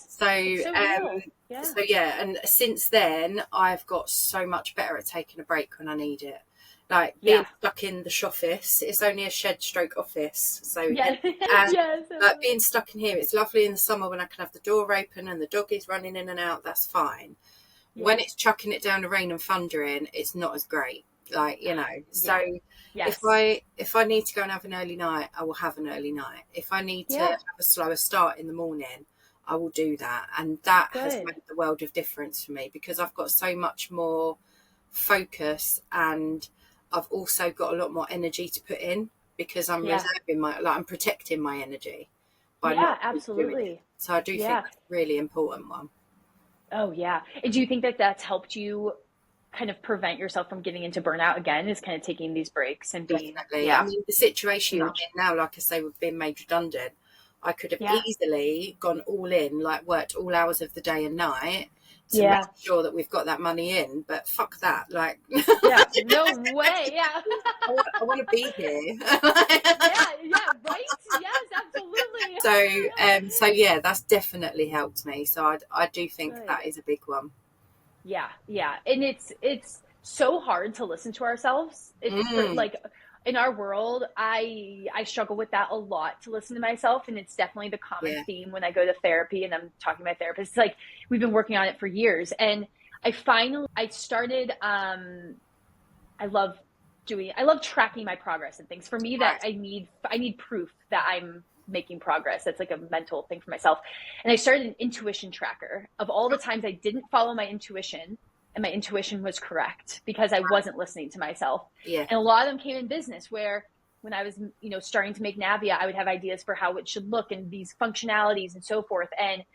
So and since then I've got so much better at taking a break when I need it. Being stuck in the shoffice, it's only a shed stroke office. So being stuck in here, it's lovely in the summer when I can have the door open and the dog is running in and out, that's fine. when it's chucking it down to rain and thundering, it's not as great. Like, you know, so Yes. if I need to go and have an early night, I will have an early night. If I need to have a slower start in the morning, I will do that. And that has made the world of difference for me, because I've got so much more focus, and I've also got a lot more energy to put in, because I'm reserving I'm protecting my energy by not absolutely doing it. So I do think that's a really important one. Oh yeah. And do you think that that's helped you kind of prevent yourself from getting into burnout again, is kind of taking these breaks and being definitely? I mean, the situation I'm in now, like I say, with being made redundant, I could have easily gone all in, like worked all hours of the day and night to make sure that we've got that money in, but fuck that, like no way. I want to be here. Right, yes, absolutely. So yeah, that's definitely helped me, so I do think that is a big one. And it's so hard to listen to ourselves. It's like, in our world, I struggle with that a lot, to listen to myself. And it's definitely the common theme when I go to therapy and I'm talking to my therapist. It's like, we've been working on it for years. And I started, I love tracking my progress and things. For me, that I need proof that I'm making progress. That's like a mental thing for myself. And I started an intuition tracker of all the times I didn't follow my intuition, and my intuition was correct because I wasn't listening to myself. And a lot of them came in business, where when I was, starting to make Navia, I would have ideas for how it should look and these functionalities and so forth. And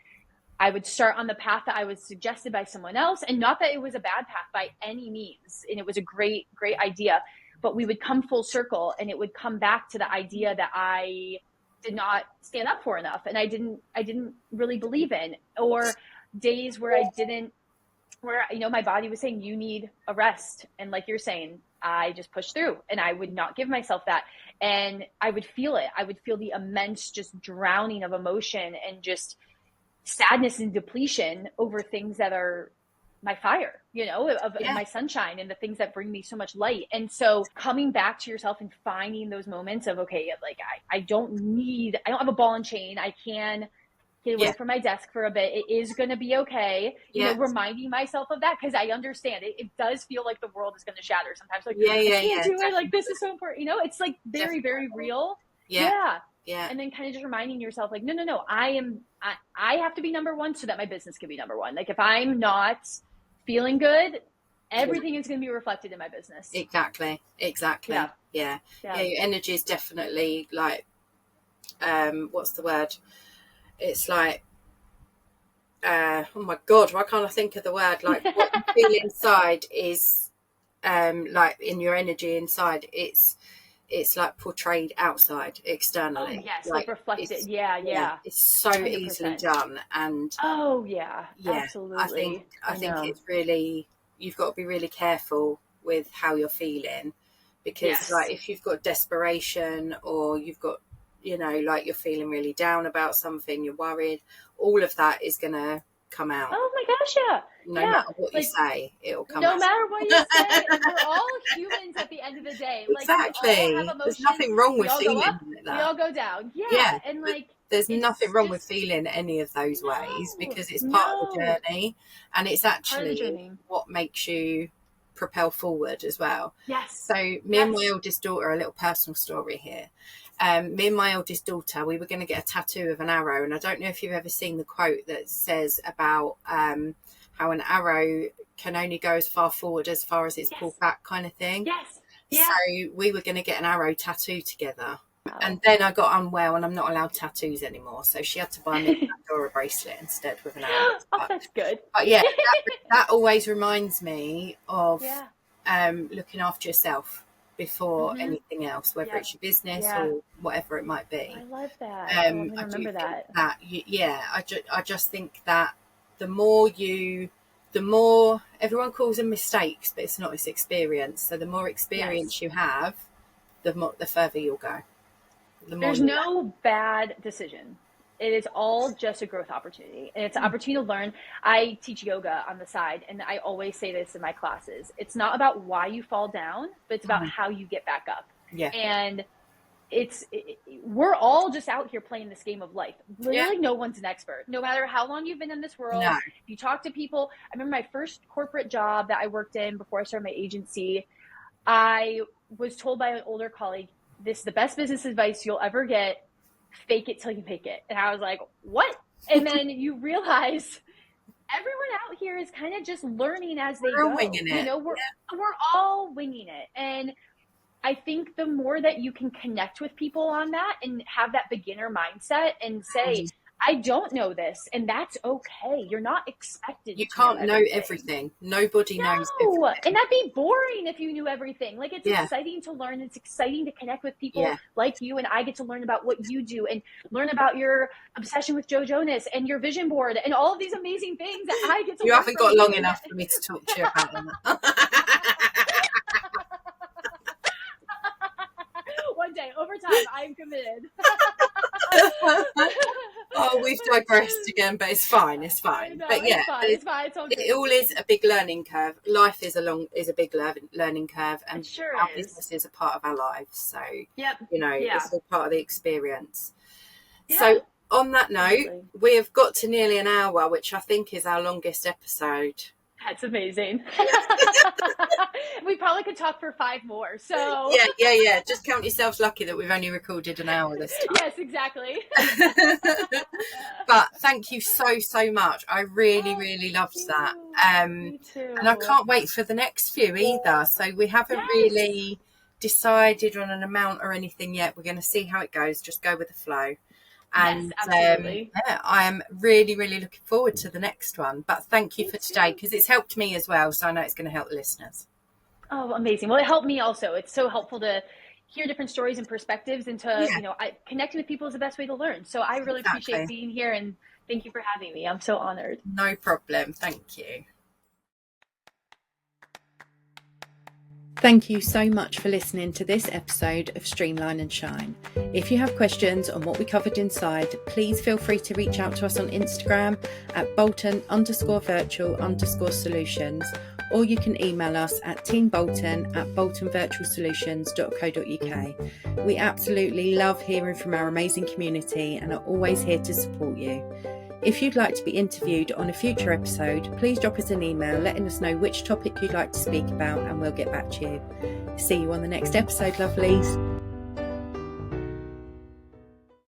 I would start on the path that I was suggested by someone else. And not that it was a bad path by any means. And it was a great, great idea, but we would come full circle, and it would come back to the idea that I did not stand up for enough, and I didn't really believe in, or days where my body was saying, you need a rest. And like you're saying, I just pushed through, and I would not give myself that. And I would feel it. I would feel the immense just drowning of emotion and just sadness and depletion over things that are my fire, my sunshine, and the things that bring me so much light. And so coming back to yourself and finding those moments of, okay, like I don't have a ball and chain. I can get away from my desk for a bit. It is going to be okay. Reminding myself of that, because I understand it does feel like the world is going to shatter sometimes. Like, I can't do it. Like, this is so important. It's like very, very real. Yeah. And then kind of just reminding yourself, like, no, I have to be number one so that my business can be number one. Like, if I'm not feeling good, everything is going to be reflected in my business. Exactly. Yeah. Your energy is definitely like, what's the word? It's like, oh my God, why can't I think of the word? Like, what you feel inside is, like in your energy inside, it's like portrayed outside externally. Oh, yes, like reflected. Yeah. It's so 100%. Easily done. And absolutely. I think it's really, you've got to be really careful with how you're feeling, because like if you've got desperation, or you've got, like you're feeling really down about something, you're worried, all of that is going to come out. Oh my gosh, no matter what you say, it'll come out. No matter what you say, we're all humans at the end of the day. Exactly. Like, we all have emotions. There's nothing wrong with feeling up, like that. We all go down. Yeah. And like, there's nothing wrong with feeling any of those ways, because it's part of the journey, and it's actually what makes you propel forward as well. Yes. So me and my oldest daughter, a little personal story here. Me and my oldest daughter, we were going to get a tattoo of an arrow, and I don't know if you've ever seen the quote that says about how an arrow can only go as far forward as far as it's pulled back, kind of thing. Yes. Yeah. So we were going to get an arrow tattoo together. And then I got unwell, and I'm not allowed tattoos anymore, so she had to buy me a Pandora bracelet instead with an arrow. That's good. But yeah, that always reminds me of looking after yourself before anything else, whether it's your business or whatever it might be. I love that. I remember that. I just think that the more everyone calls them mistakes, but it's not, it's experience. So the more experience you have, the further you'll go. There's no bad decision. It is all just a growth opportunity, and it's an opportunity to learn. I teach yoga on the side, and I always say this in my classes. It's not about why you fall down, but it's about how you get back up. Yeah. And we're all just out here playing this game of life. Literally, Yeah. no one's an expert. No matter how long you've been in this world, No. if you talk to people. I remember my first corporate job that I worked in before I started my agency. I was told by an older colleague, "This is the best business advice you'll ever get. Fake it till you make it." And I was like, "What?" And then you realize everyone out here is kind of just learning as they go. Winging it. We're all winging it. And I think the more that you can connect with people on that and have that beginner mindset and say, I don't know this, and that's okay. You're not expected. You can't know everything. Nobody knows everything. And that'd be boring if you knew everything. Like, it's exciting to learn. It's exciting to connect with people like you, and I get to learn about what you do and learn about your obsession with Joe Jonas and your vision board and all of these amazing things that I get to learn. You haven't got long enough for me to talk to you about them. One day, over time, I'm committed. Oh, we've digressed again, but it's fine. It's fine. But yeah, it's fine. It's all good. It all is a big learning curve. Life is a big learning curve, and our business is a part of our lives. So it's all part of the experience. Yeah. So on that note, we have got to nearly an hour, which I think is our longest episode. That's amazing. We probably could talk for 5 more. So yeah. Just count yourselves lucky that we've only recorded an hour this time. Yes, exactly. But thank you so much. I really loved that. Me too. And I can't wait for the next few either. So we haven't really decided on an amount or anything yet. We're going to see how it goes. Just go with the flow. And absolutely. I am really looking forward to the next one. But thank you for today, because it's helped me as well. So I know it's going to help the listeners. Oh, amazing. Well, it helped me also. It's so helpful to hear different stories and perspectives, and to, connecting with people is the best way to learn. So I really appreciate being here, and thank you for having me. I'm so honored. No problem. Thank you. Thank you so much for listening to this episode of Streamline and Shine. If you have questions on what we covered inside, please feel free to reach out to us on Instagram at Bolton_virtual_solutions, or you can email us at teambolton@boltonvirtualsolutions.co.uk. We absolutely love hearing from our amazing community and are always here to support you. If you'd like to be interviewed on a future episode, please drop us an email letting us know which topic you'd like to speak about, and we'll get back to you. See you on the next episode, lovelies.